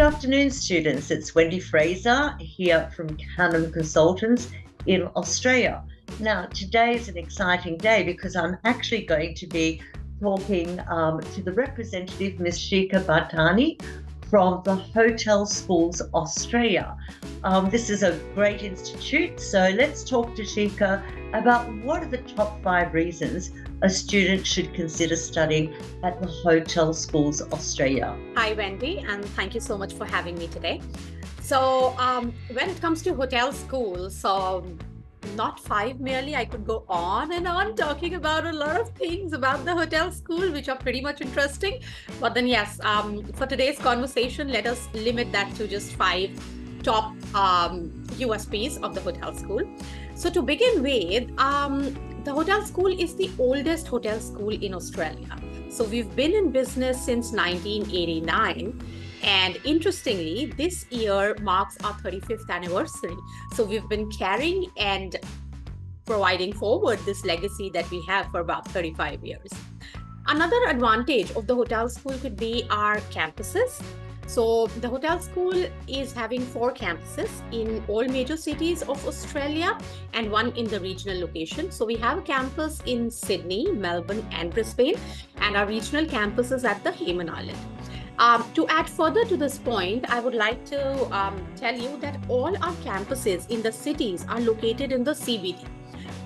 afternoon, students. It's Wendi Fraser here from Canam Consultants in Australia. Now, today is an exciting day because I'm actually going to be talking to the representative, Ms. Shikha Bharati, from the Hotel Schools Australia. This is a great institute, so let's talk to Shikha about what are the top 5 reasons a student should consider studying at the Hotel Schools Australia. Hi, Wendi, and thank you so much for having me today. So when it comes to hotel schools, not 5 merely, I could go on and on talking about a lot of things about the hotel school, which are pretty much interesting. But then yes, for today's conversation, let us limit that to just 5 top USPs of the hotel school. So to begin with, the hotel school is the oldest hotel school in Australia. So we've been in business since 1989. And interestingly, this year marks our 35th anniversary. So we've been carrying and providing forward this legacy that we have for about 35 years. Another advantage of the hotel school could be our campuses. So the hotel school is having 4 campuses in all major cities of Australia and 1 in the regional location. So we have a campus in Sydney, Melbourne and Brisbane, and our regional campus is at the Hayman Island. To add further to this point, I would like to tell you that all our campuses in the cities are located in the CBD.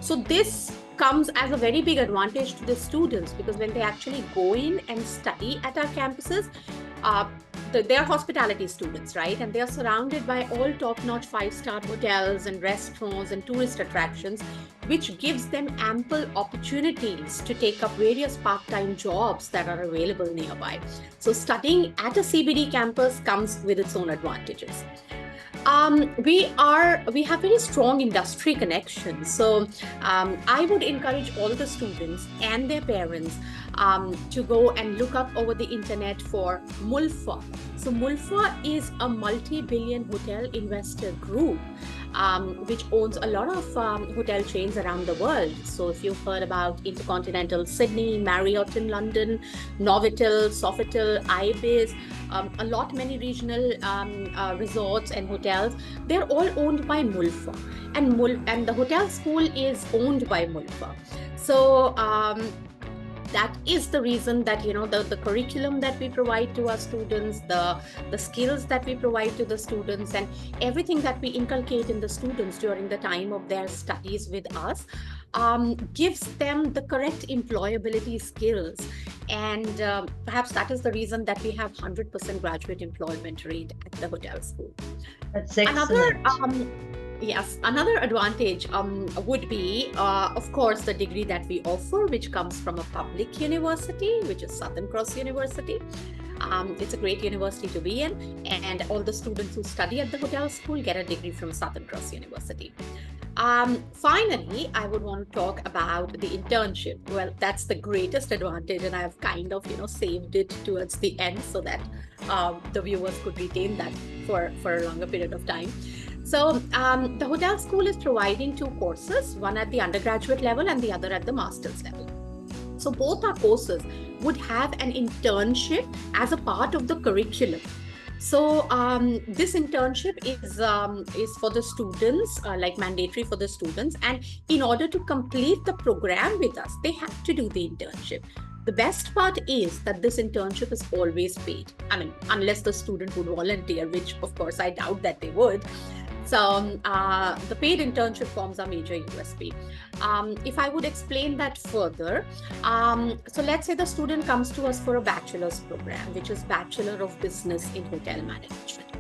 So this comes as a very big advantage to the students because when they actually go in and study at our campuses, they are hospitality students, right? And they are surrounded by all top-notch 5-star hotels and restaurants and tourist attractions, which gives them ample opportunities to take up various part-time jobs that are available nearby. So studying at a CBD campus comes with its own advantages. We have very strong industry connections. So I would encourage all the students and their parents to go and look up over the internet for Mulfa. So Mulfa is a multi-billion hotel investor group which owns a lot of hotel chains around the world. So if you've heard about Intercontinental Sydney, Marriott in London, Novotel, Sofitel, Ibis, many regional resorts and hotels, they're all owned by Mulfa, and the hotel school is owned by Mulfa. So that is the reason that, you know, the curriculum that we provide to our students, the skills that we provide to the students, and everything that we inculcate in the students during the time of their studies with us gives them the correct employability skills. And perhaps that is the reason that we have 100% graduate employment rate at the hotel school. That's excellent. Another advantage would be, of course, the degree that we offer, which comes from a public university, which is Southern Cross University. It's a great university to be in, and all the students who study at the hotel school get a degree from Southern Cross University. Finally, I would want to talk about the internship. Well, that's the greatest advantage, and I've kind of, saved it towards the end so that the viewers could retain that for a longer period of time. So the hotel school is providing 2 courses, one at the undergraduate level and the other at the master's level. So both our courses would have an internship as a part of the curriculum. So this internship is for the students, like mandatory for the students. And in order to complete the program with us, they have to do the internship. The best part is that this internship is always paid. I mean, unless the student would volunteer, which of course I doubt that they would. So the paid internship forms are major USP. If I would explain that further, so let's say the student comes to us for a bachelor's program, which is Bachelor of Business in Hotel Management.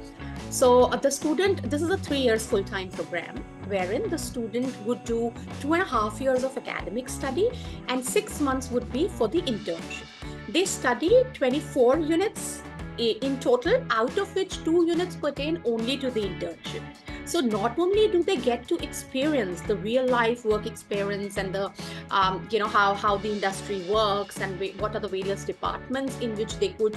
So this is a 3 years full-time program, wherein the student would do 2.5 years of academic study and 6 months would be for the internship. They study 24 units in total, out of which 2 units pertain only to the internship. So not only do they get to experience the real life work experience and the how the industry works and what are the various departments in which they could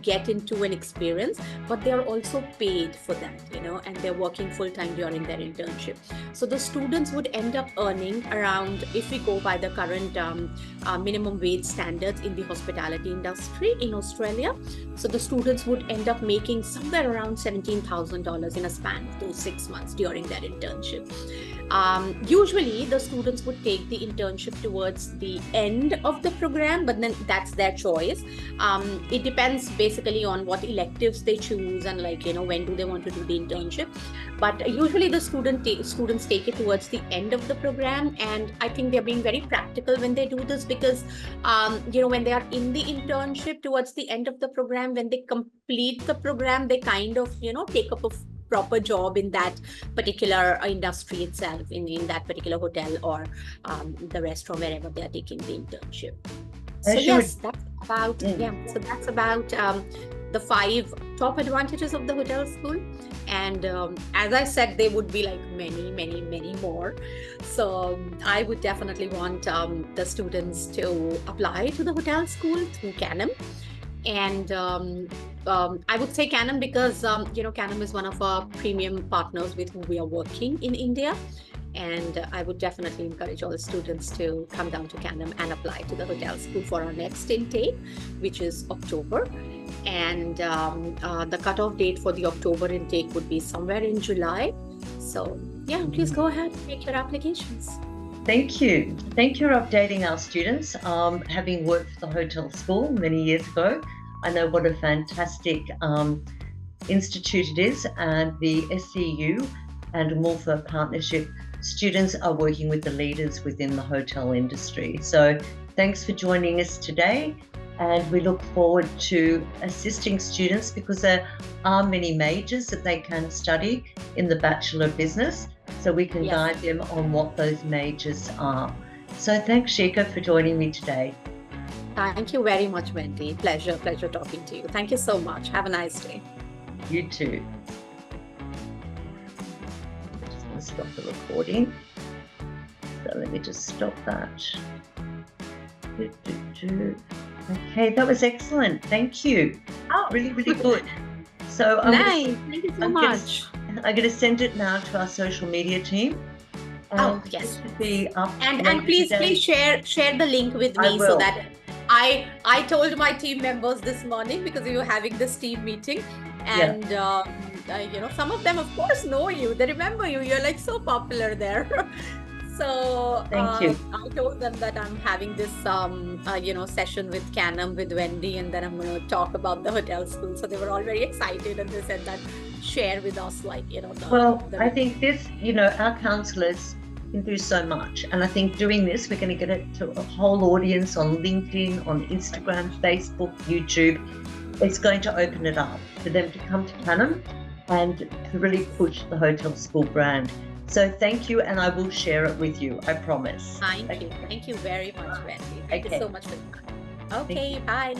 get into an experience, but they are also paid for that, and they're working full time during their internship. So the students would end up earning around, if we go by the current minimum wage standards in the hospitality industry in Australia, so the students would end up making somewhere around $17,000 in a span of those 6 months during their internship. Usually the students would take the internship towards the end of the program, but then that's their choice. It depends basically on what electives they choose and when do they want to do the internship. But usually the students take it towards the end of the program, and I think they're being very practical when they do this, because when they are in the internship towards the end of the program, when they complete the program, they kind of take up a proper job in that particular industry itself, in that particular hotel or the restaurant, wherever they are taking the internship. So yes, that's about So that's about the 5 top advantages of the hotel school. And as I said, there would be like many more. So I would definitely want the students to apply to the hotel school through Canam. And I would say Canam because Canam is one of our premium partners with whom we are working in India. And I would definitely encourage all the students to come down to Canam and apply to the hotel school for our next intake, which is October. And the cutoff date for the October intake would be somewhere in July. So yeah, please go ahead and make your applications. Thank you. Thank you for updating our students. Having worked for the hotel school many years ago, I know what a fantastic institute it is, and the SCU and Morpha partnership, students are working with the leaders within the hotel industry. So thanks for joining us today, and we look forward to assisting students because there are many majors that they can study in the Bachelor of Business, so we can guide them on what those majors are. So thanks, Shikha, for joining me today. Thank you very much, Wendi. Pleasure talking to you. Thank you so much. Have a nice day. You too. I just want to stop the recording. So let me just stop that. Okay, that was excellent. Thank you. Oh, really good. So nice. Thank you so much. I'm going to send it now to our social media team. Yes. Be up and please share the link with me so that I told my team members this morning, because we were having this team meeting, and some of them of course know you. They remember you. You're like so popular there. So thank you. I told them that I'm having this session with Canam with Wendi, and then I'm going to talk about the hotel school. So they were all very excited, and they said that share with us I think this, our counsellors can do so much, and I think doing this, we're going to get it to a whole audience on LinkedIn, on Instagram, Facebook, YouTube. It's going to open it up for them to come to Canam and to really push the hotel school brand. So thank you, and I will share it with you, I promise. Thank you very much, Wendi. Thank you so much for that. Okay, bye.